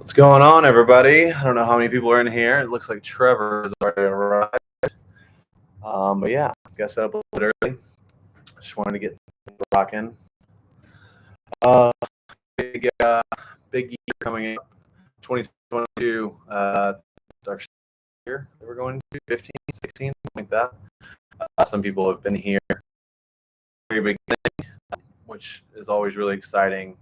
What's going on, everybody? I don't know how many people are in here. It looks like Trevor has already arrived. But yeah, got set up a little bit early. Just wanted to get rocking. Big, big year coming up. 2022. It's our year that we're going to 15, 16, something like that. Some people have been here very beginning, which is always really exciting.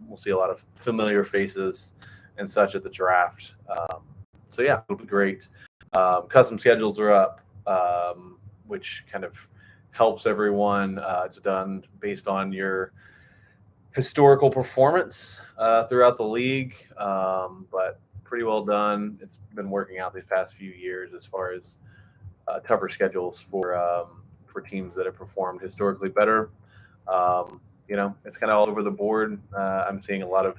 We'll see a lot of familiar faces and such at the draft. So yeah, it'll be great. Custom schedules are up, which kind of helps everyone. It's done based on your historical performance throughout the league, but pretty well done. It's been working out these past few years as far as tougher schedules for teams that have performed historically better. It's kind of all over the board. I'm seeing a lot of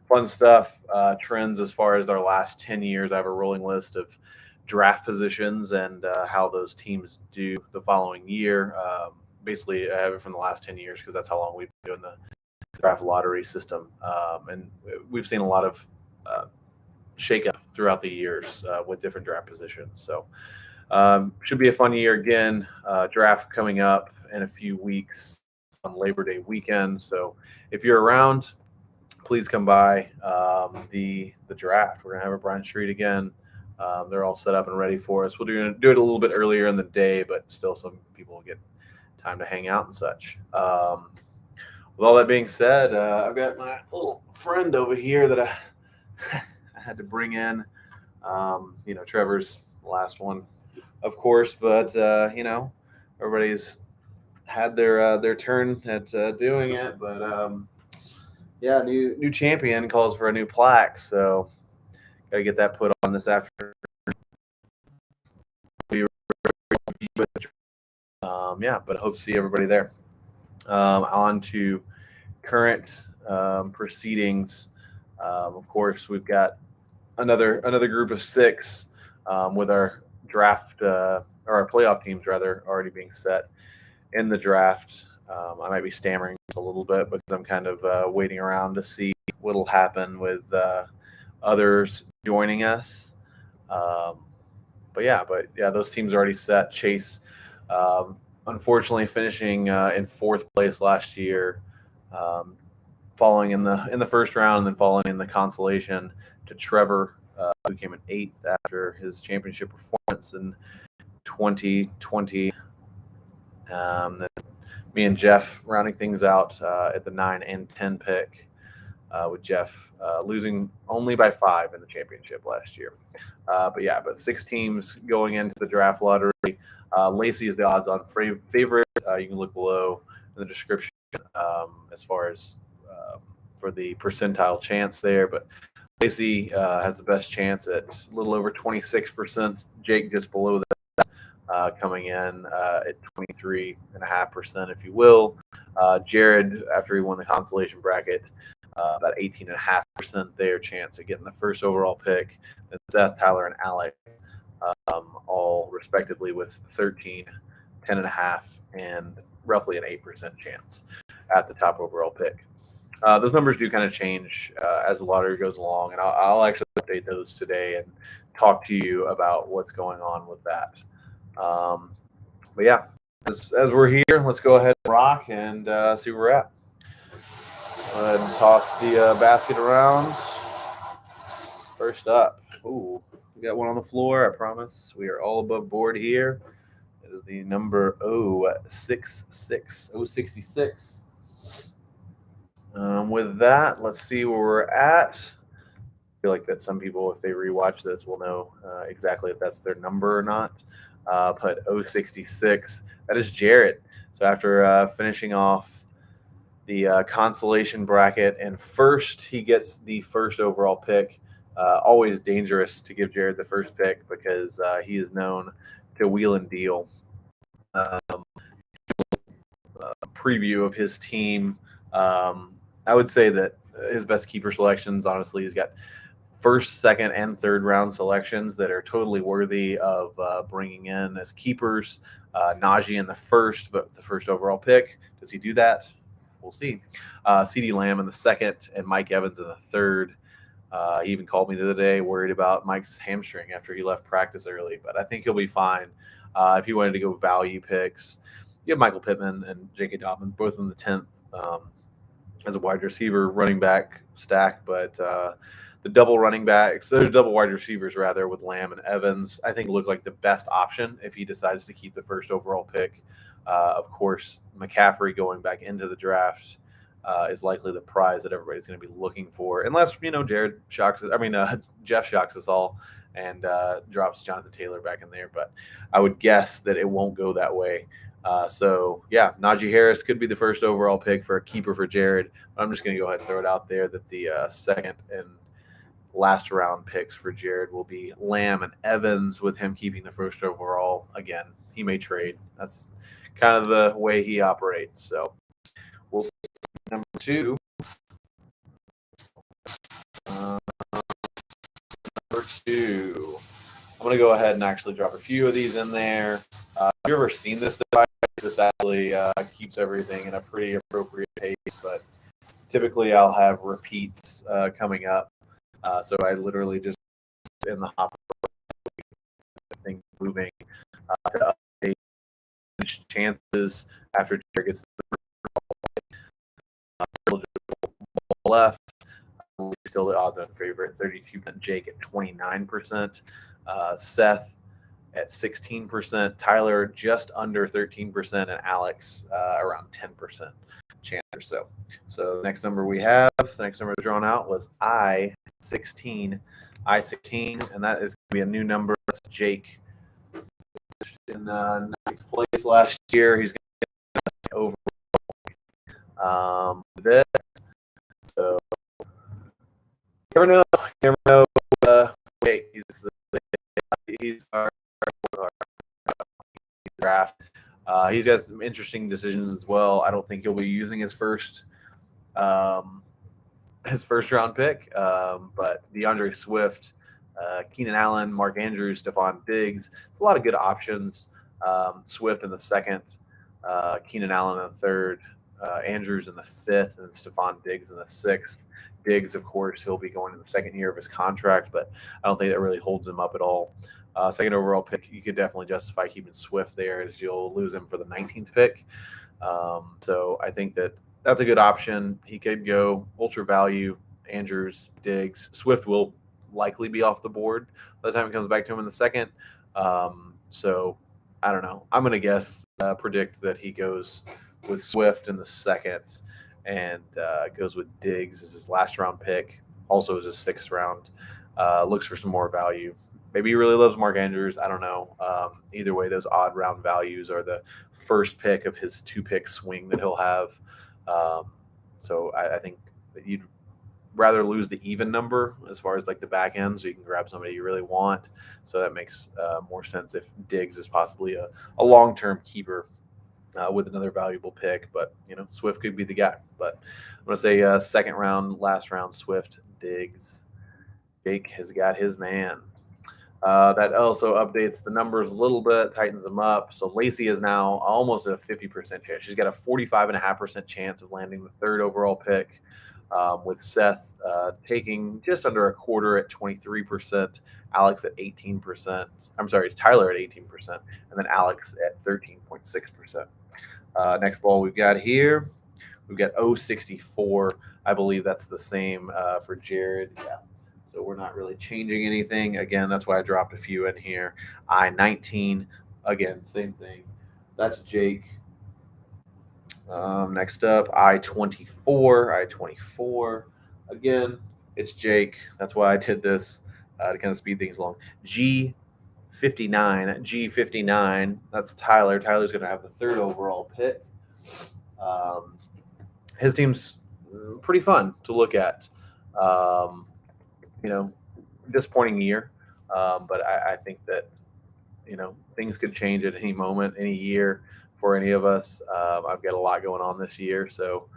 fun stuff, trends as far as our last 10 years. I have a rolling list of draft positions and how those teams do the following year. Basically, I have it from the last 10 years because that's how long we've been doing the draft lottery system. And we've seen a lot of shake-up throughout the years with different draft positions. So should be a fun year again. Draft coming up in a few weeks on Labor Day weekend. So if you're around, please come by the draft. We're gonna have a Bryant Street again. They're all set up and ready for us. We'll do it a little bit earlier in the day, but still some people will get time to hang out and such. With all that being said, I've got my little friend over here that I had to bring in. Trevor's the last one, of course, but everybody's had their turn at doing it. But yeah, new champion calls for a new plaque, so gotta get that put on this afternoon. But I hope to see everybody there. On to current proceedings. Of course, we've got another group of six with our draft or our playoff teams rather already being set in the draft. I might be stammering a little bit because I'm kind of waiting around to see what'll happen with others joining us. But yeah, those teams are already set. Chase, unfortunately, finishing in fourth place last year, falling in the first round, and then falling in the consolation to Trevor, who came in eighth after his championship performance in 2020. Then me and Jeff rounding things out at the 9 and 10 pick, with Jeff losing only by 5 in the championship last year. But 6 teams going into the draft lottery. Lacey is the odds-on favorite. You can look below in the description as far as for the percentile chance there. But Lacey has the best chance at a little over 26%. Jake just below that, coming in at 23.5%, if you will. Jarrod, after he won the consolation bracket, about 18.5% their chance of getting the first overall pick. Then Seth, Tyler, and Alex, all respectively with 13, 10.5, and roughly an 8% chance at the top overall pick. Those numbers do kind of change as the lottery goes along, and I'll actually update those today and talk to you about what's going on with that. But yeah, as we're here, let's go ahead and rock and see where we're at. Go ahead and toss the basket around. First up, we got one on the floor. I promise. We are all above board here. It is the number 066. With that, let's see where we're at. I feel like that some people, if they rewatch this, will know exactly if that's their number or not. But 066, that is Jarrod. So after finishing off the consolation bracket and first, he gets the first overall pick. Always dangerous to give Jarrod the first pick because he is known to wheel and deal. Preview of his team. I would say that his best keeper selections, honestly, he's got first, second, and third round selections that are totally worthy of bringing in as keepers. Najee in the first, but the first overall pick. Does he do that? We'll see. CeeDee Lamb in the second and Mike Evans in the third. He even called me the other day, worried about Mike's hamstring after he left practice early, but I think he'll be fine. If he wanted to go value picks, you have Michael Pittman and J.K. Dobbins, both in the 10th as a wide receiver running back stack, but the double running backs, there's double wide receivers rather, with Lamb and Evans, I think look like the best option if he decides to keep the first overall pick. Of course, McCaffrey going back into the draft is likely the prize that everybody's going to be looking for, unless Jarrod shocks. Jeff shocks us all and drops Jonathan Taylor back in there. But I would guess that it won't go that way. So yeah, Najee Harris could be the first overall pick for a keeper for Jarrod. But I'm just going to go ahead and throw it out there that the second and last round picks for Jarrod will be Lamb and Evans, with him keeping the first overall. Again, he may trade. That's kind of the way he operates. So we'll see. Number 2. Number 2. I'm going to go ahead and actually drop a few of these in there. Have you ever seen this device? This actually keeps everything in a pretty appropriate pace, but typically I'll have repeats coming up. So I literally just in the hopper thing moving to update chances after Jarrod gets the left. Still the odds-on favorite, 32%. Jake at 29%. Seth at 16%. Tyler just under 13%, and Alex around 10% chance or so. So the next number drawn out was I-16, and that is going to be a new number. That's Jake in 9th place last year. He's going to over this. So never know. Wait, he's our draft. He's got some interesting decisions as well. I don't think he'll be using his first round pick, but DeAndre Swift, Keenan Allen, Mark Andrews, Stephon Diggs. It's a lot of good options. Swift in the 2nd, Keenan Allen in the 3rd, Andrews in the 5th, and Stephon Diggs in the 6th. Diggs, of course, he'll be going in the 2nd year of his contract, but I don't think that really holds him up at all. 2nd overall pick, you could definitely justify keeping Swift there, as you'll lose him for the 19th pick. So I think that's a good option. He could go ultra value, Andrews, Diggs. Swift will likely be off the board by the time it comes back to him in the 2nd. So I don't know. I'm going to predict that he goes with Swift in the 2nd and goes with Diggs as his last round pick, also as his 6th round. Looks for some more value. Maybe he really loves Mark Andrews. I don't know. Either way, those odd round values are the first pick of his 2-pick swing that he'll have. So I think that you'd rather lose the even number as far as like the back end, so you can grab somebody you really want. So that makes more sense if Diggs is possibly a long-term keeper with another valuable pick. But Swift could be the guy. But I'm going to say 2nd round, last round, Swift, Diggs. Jake has got his man. That also updates the numbers a little bit, tightens them up. So Lacey is now almost at a 50% chance. She's got a 45.5% chance of landing the 3rd overall pick, with Seth taking just under a quarter at 23%, Alex at 18%. I'm sorry, it's Tyler at 18%, and then Alex at 13.6%. Next ball we've got here, we've got 064. I believe that's the same for Jarrod. Yeah. So we're not really changing anything. Again, that's why I dropped a few in here. I-19, again, same thing. That's Jake. Next up, I-24. Again, it's Jake. That's why I did this, to kind of speed things along. G59. That's Tyler. Tyler's going to have the 3rd overall pick. His team's pretty fun to look at. Disappointing year, but I think that things could change at any moment, any year for any of us. I've got a lot going on this year, so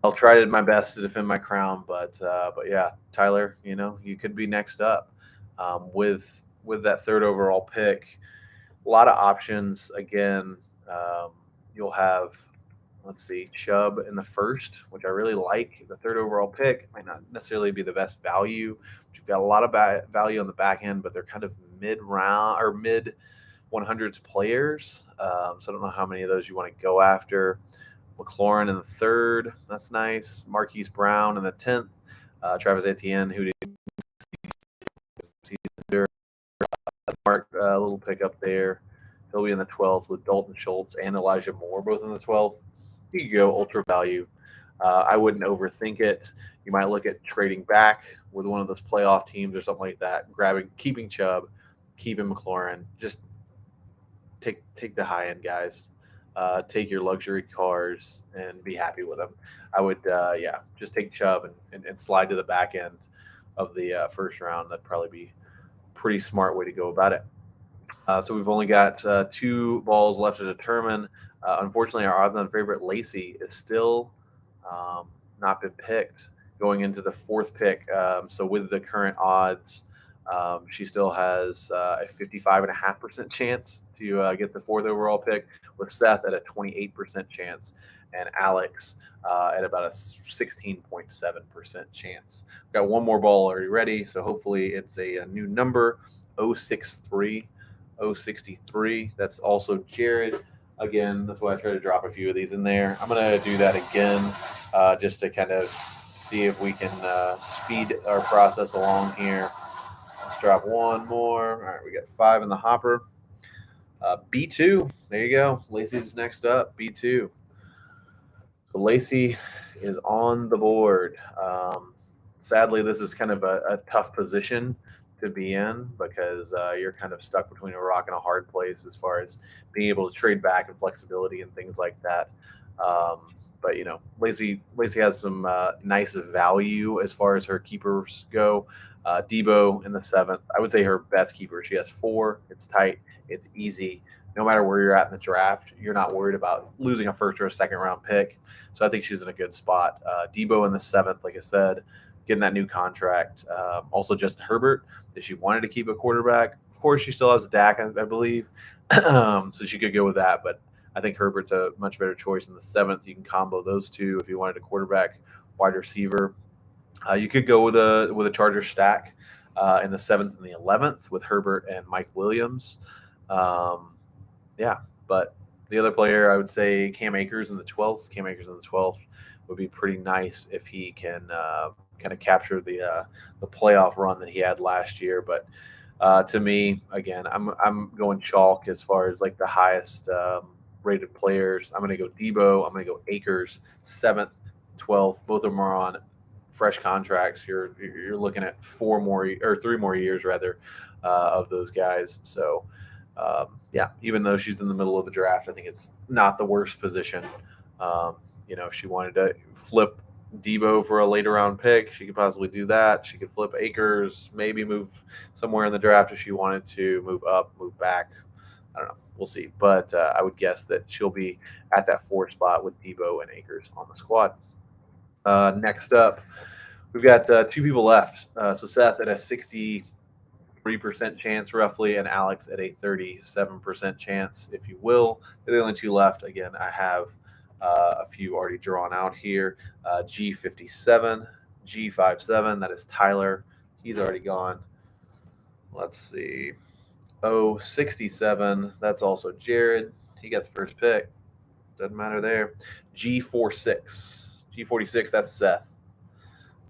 I'll try my best to defend my crown. But yeah, Tyler, you could be next up with that 3rd overall pick. A lot of options. Again, you'll have Let's see, Chubb in the first, which I really like. The third overall pick might not necessarily be the best value. But you've got a lot of value on the back end, but they're kind of mid round or mid 100s players. So I don't know how many of those you want to go after. McLaurin in the third, that's nice. Marquise Brown in the 10th. Travis Etienne, who did Mark, a little pickup there. He'll be in the 12th with Dalton Schultz and Elijah Moore, both in the 12th. You could go ultra value. I wouldn't overthink it. You might look at trading back with one of those playoff teams or something like that, keeping Chubb, keeping McLaurin. Just take the high end guys. Take your luxury cars and be happy with them. I would, just take Chubb and slide to the back end of the first round. That'd probably be a pretty smart way to go about it. So we've only got 2 balls left to determine. Unfortunately, our odds-on favorite Lacey is still not been picked going into the 4th pick. So with the current odds, she still has a 55.5% chance to get the 4th overall pick, with Seth at a 28% chance and Alex at about a 16.7% chance. We've got one more ball already ready, so hopefully it's a new number, 063. 063. That's also Jarrod. Again, that's why I try to drop a few of these in there. I'm going to do that again just to kind of see if we can speed our process along here. Let's drop one more. All right, we got 5 in the hopper. B2. There you go. Lacey's next up. B2. So Lacey is on the board. Sadly, this is kind of a tough position to be in because you're kind of stuck between a rock and a hard place as far as being able to trade back and flexibility and things like that. But Lacey has some nice value as far as her keepers go. Debo in the 7th, I would say her best keeper. She has 4. It's tight. It's easy. No matter where you're at in the draft, you're not worried about losing a first or a second round pick. So I think she's in a good spot. Debo in the 7th, like I said, getting that new contract. Also, Justin Herbert, if she wanted to keep a quarterback, of course, she still has Dak, I believe. So she could go with that. But I think Herbert's a much better choice in the 7th. You can combo those two if you wanted a quarterback, wide receiver. You could go with a Charger stack in the 7th and the 11th with Herbert and Mike Williams. But the other player, I would say Cam Akers in the 12th. Cam Akers in the 12th would be pretty nice if he can kind of capture the playoff run that he had last year. But to me, again, I'm going chalk as far as like the highest rated players. I'm going to go Debo. I'm going to go Akers, 7th, 12th. Both of them are on fresh contracts. You're looking at 3 more years rather of those guys. So even though she's in the middle of the draft, I think it's not the worst position. If she wanted to flip Debo for a later round pick, she could possibly do that. She could flip Akers, maybe move somewhere in the draft if she wanted to, move up, move back. I don't know. We'll see. But I would guess that she'll be at that 4 spot with Debo and Akers on the squad. Next up, we've got 2 people left. So Seth at a 63% chance roughly, and Alex at a 37% chance, if you will. They're the only 2 left. Again, I have a few already drawn out here. G57, G57, that is Tyler. He's already gone. Let's see. 067, that's also Jarrod. He got the first pick. Doesn't matter there. G46. G46, that's Seth.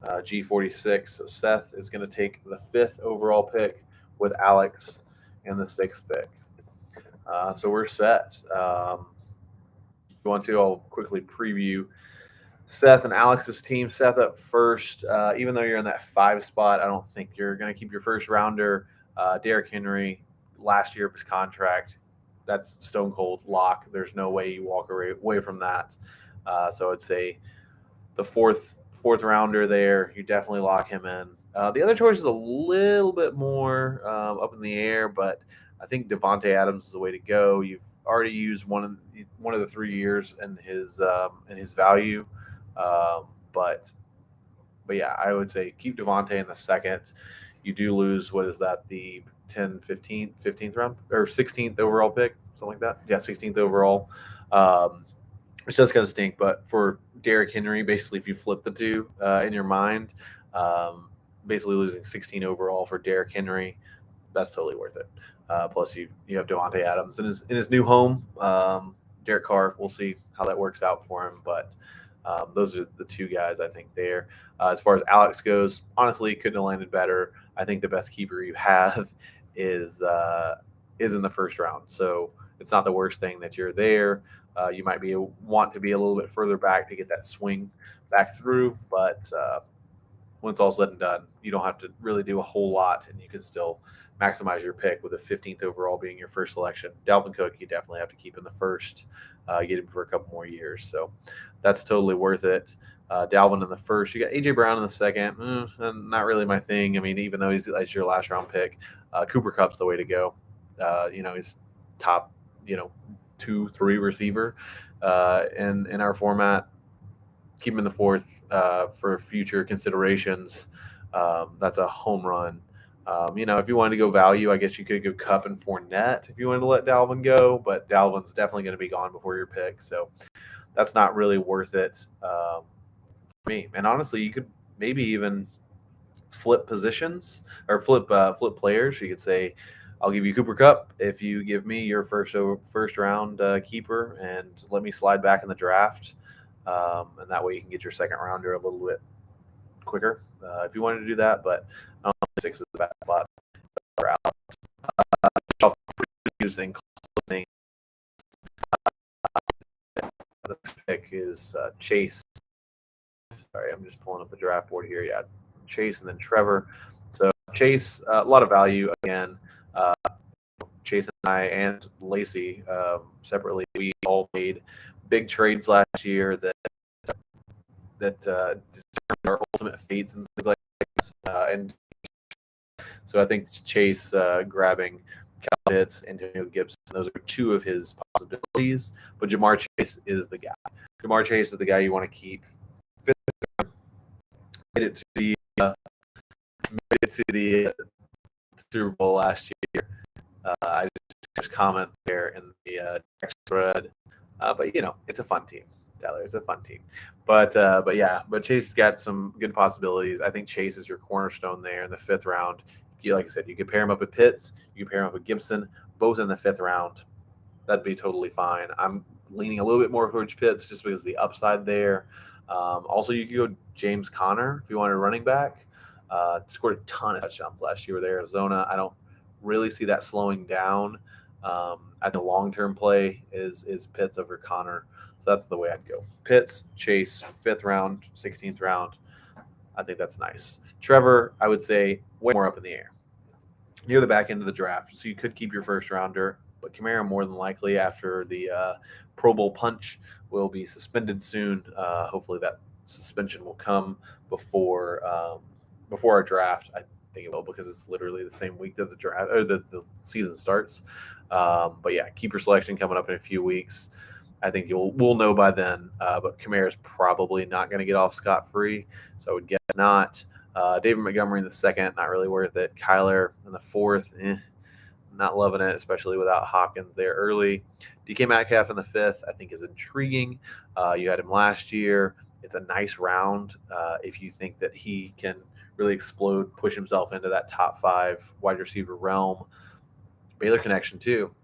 G46. So Seth is going to take the 5th overall pick with Alex in the 6th pick. So we're set. If you want to, I'll quickly preview Seth and Alex's team. Seth up first. Even though you're in that 5 spot, I don't think you're going to keep your first rounder. Derrick Henry, last year of his contract. That's stone cold lock. There's no way you walk away from that. So I'd say the fourth rounder there, you definitely lock him in. The other choice is a little bit more up in the air, but I think Devontae Adams is the way to go. You've already used one of the 3 years in his value, but yeah, I would say keep Devontae in the 2nd. You do lose, what is that, the 15th round or 16th overall pick, something like that? Yeah, 16th overall. which does kind of stink. But for Derrick Henry, basically, if you flip the two in your mind, um, basically losing 16 overall for Derrick Henry, that's totally worth it. Plus, you have Devontae Adams in his new home. Derek Carr, we'll see how that works out for him. But those are the two guys I think there. As far as Alex goes, honestly, couldn't have landed better. I think the best keeper you have is is in the first round. So it's not the worst thing that you're there. You might want to be a little bit further back to get that swing back through, but when it's all said and done, you don't have to really do a whole lot, and you can still maximize your pick with the 15th overall being your first selection. Dalvin Cook, you definitely have to keep in the first, get him for a couple more years. So that's totally worth it. Dalvin in the first, you got AJ Brown in the second. Not really my thing. I mean, even though he's your last round pick, Cooper Cup's the way to go. He's top, 2-3 receiver in our format. Keep him in the fourth for future considerations. That's a home run. If you wanted to go value, I guess you could go Cup and Fournette if you wanted to let Dalvin go, but Dalvin's definitely going to be gone before your pick, so that's not really worth it for me. And honestly, you could maybe even flip positions or flip players. You could say, "I'll give you Cooper Cup if you give me your first round keeper, and let me slide back in the draft." And that way you can get your second rounder a little bit quicker if you wanted to do that. But I don't think 6 is a bad spot. Using clothing. The pick is Chase. Sorry, I'm just pulling up the draft board here. Yeah, Chase and then Trevor. So Chase, a lot of value again. Chase and I and Lacey separately, we all made big trades last year that determined our ultimate fates and things like that. And so I think Chase grabbing Kyle Pitts and Antonio Gibson, those are two of his possibilities. But Jamar Chase is the guy. Jamar Chase is the guy you want to keep. Made it to the Super Bowl last year. I just comment there in the text thread. But it's a fun team, Tyler. It's a fun team. But Chase's got some good possibilities. I think Chase is your cornerstone there in the 5th round. Like I said, you could pair him up with Pitts, you could pair him up with Gibson, both in the 5th round. That'd be totally fine. I'm leaning a little bit more towards Pitts just because of the upside there. Also, you could go James Conner if you wanted a running back. Scored a ton of touchdowns last year with Arizona. I don't really see that slowing down. I think the long-term play is Pitts over Conner. So that's the way I'd go. Pitts, Chase, 5th round, 16th round. I think that's nice. Trevor, I would say way more up in the air. Near the back end of the draft. So you could keep your first rounder, but Kamara more than likely after the Pro Bowl punch will be suspended soon. Hopefully that suspension will come before our draft. I think it will because it's literally the same week that the draft or the season starts. But yeah, keeper selection coming up in a few weeks. I think we'll know by then. But Kamara is probably not going to get off scot-free, so I would guess not. David Montgomery in the 2nd, not really worth it. Kyler in the 4th, not loving it, especially without Hopkins there early. DK Metcalf in the 5th, I think is intriguing. You had him last year. It's a nice round if you think that he can really explode, push himself into that top 5 wide receiver realm. Baylor connection too.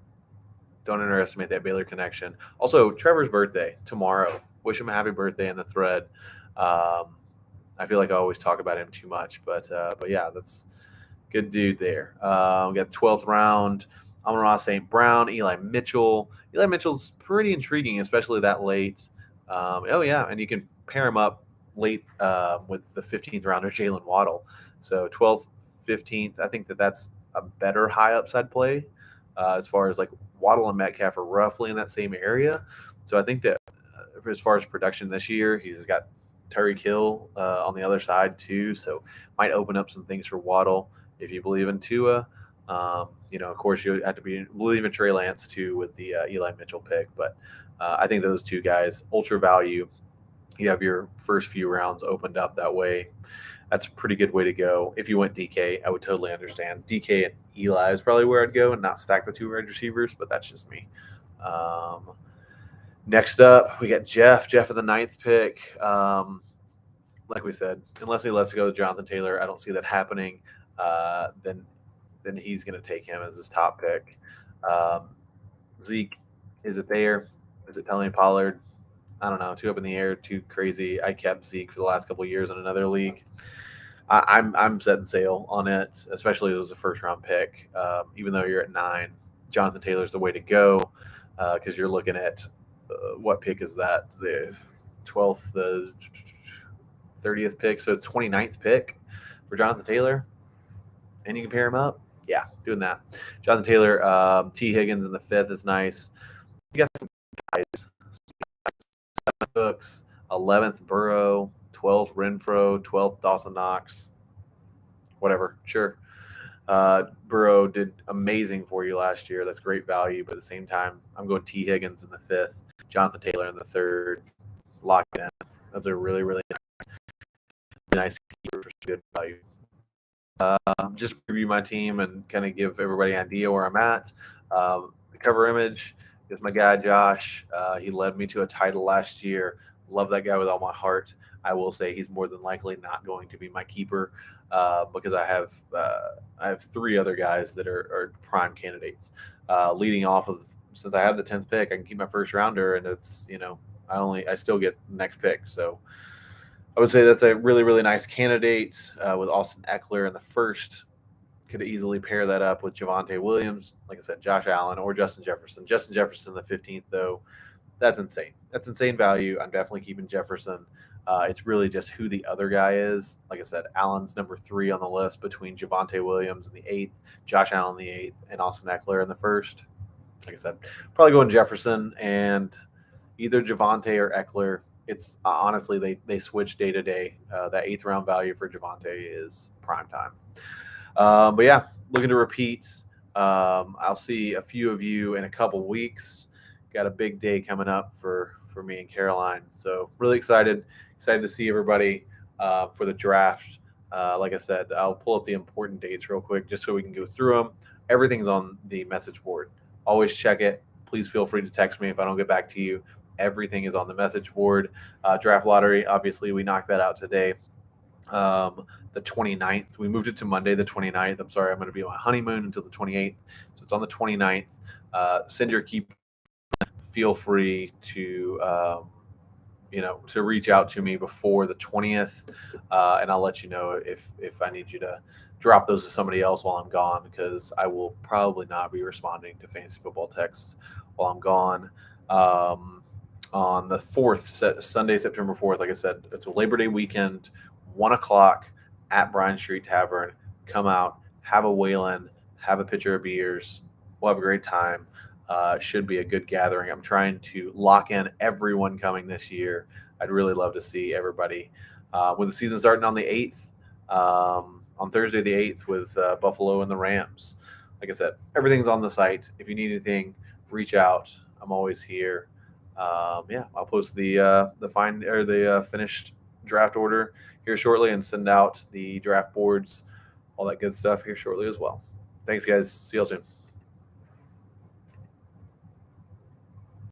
Don't underestimate that Baylor connection. Also, Trevor's birthday tomorrow. Wish him a happy birthday in the thread. I feel like I always talk about him too much, but yeah, that's good dude there. We got 12th round. Amon-Ra St. Brown, Eli Mitchell. Eli Mitchell's pretty intriguing, especially that late. And you can pair him up late with the 15th rounder, Jalen Waddle. So 12th, 15th, I think that's a better high upside play as far as like Waddle and Metcalf are roughly in that same area. So I think that as far as production this year, he's got Tyreek Hill on the other side too. So might open up some things for Waddle if you believe in Tua. Of course, you have to believe in Trey Lance too with the Eli Mitchell pick. But I think those two guys, ultra value. You have your first few rounds opened up that way. That's a pretty good way to go. If you went DK, I would totally understand. DK and Eli is probably where I'd go and not stack the 2 wide receivers, but that's just me. Next up, we got Jeff. Jeff at the 9th pick. Like we said, unless he lets go to Jonathan Taylor, I don't see that happening. Then he's going to take him as his top pick. Zeke, is it there? Is it Tony Pollard? I don't know. Too up in the air, too crazy. I kept Zeke for the last couple of years in another league. I'm setting sail on it, especially if it was a first-round pick. Even though you're at 9, Jonathan Taylor's the way to go because you're looking at what pick is that? The 12th, the 30th pick, so 29th pick for Jonathan Taylor, and you can pair him up. Yeah, doing that. Jonathan Taylor, T. Higgins in the 5th is nice. You got some guys. 7th Cooks, 11th Burrow, 12th Renfro, 12th Dawson Knox. Whatever, sure. Burrow did amazing for you last year. That's great value, but at the same time, I'm going T. Higgins in the 5th, Jonathan Taylor in the 3rd. Lock it in. Those are really, really nice keepers for good value. Just review my team and kind of give everybody an idea where I'm at. The cover image is my guy Josh. He led me to a title last year. Love that guy with all my heart. I will say he's more than likely not going to be my keeper because I have 3 other guys that are prime candidates. Leading off of, since I have the 10th pick, I can keep my first rounder, and it's I still get the next pick. So I would say that's a really, really nice candidate with Austin Eckler in the 1st. Could easily pair that up with Javonte Williams, like I said, Josh Allen, or Justin Jefferson. Justin Jefferson the 15th, though, that's insane. That's insane value. I'm definitely keeping Jefferson. It's really just who the other guy is. Like I said, Allen's number 3 on the list between Javonte Williams in the 8th, Josh Allen in the 8th, and Austin Eckler in the 1st. Like I said, probably going Jefferson and either Javonte or Eckler. It's honestly, they switch day to day. That 8th round value for Javonte is prime time. But yeah, looking to repeat. I'll see a few of you in a couple weeks. Got a big day coming up for me and Caroline. So really excited to see everybody for the draft. Like I said, I'll pull up the important dates real quick just so we can go through them. Everything's on the message board. Always check it. Please feel free to text me if I don't get back to you. Everything is on the message board. Draft lottery, obviously, we knocked that out today. The 29th. We moved it to Monday, the 29th. I'm sorry, I'm going to be on my honeymoon until the 28th. So it's on the 29th. Send your keep. Feel free to, to reach out to me before the 20th. And I'll let you know if I need you to drop those to somebody else while I'm gone, because I will probably not be responding to fantasy football texts while I'm gone. On the 4th, Sunday, September 4th, like I said, it's a Labor Day weekend, 1 o'clock at Bryan Street Tavern. Come out, have a Whalen, have a pitcher of beers. We'll have a great time. Should be a good gathering. I'm trying to lock in everyone coming this year. I'd really love to see everybody. With the season starting on the 8th, on Thursday the 8th with Buffalo and the Rams. Like I said, everything's on the site. If you need anything, reach out. I'm always here. I'll post the finished draft order here shortly and send out the draft boards, all that good stuff here shortly as well. Thanks, guys. See you all soon.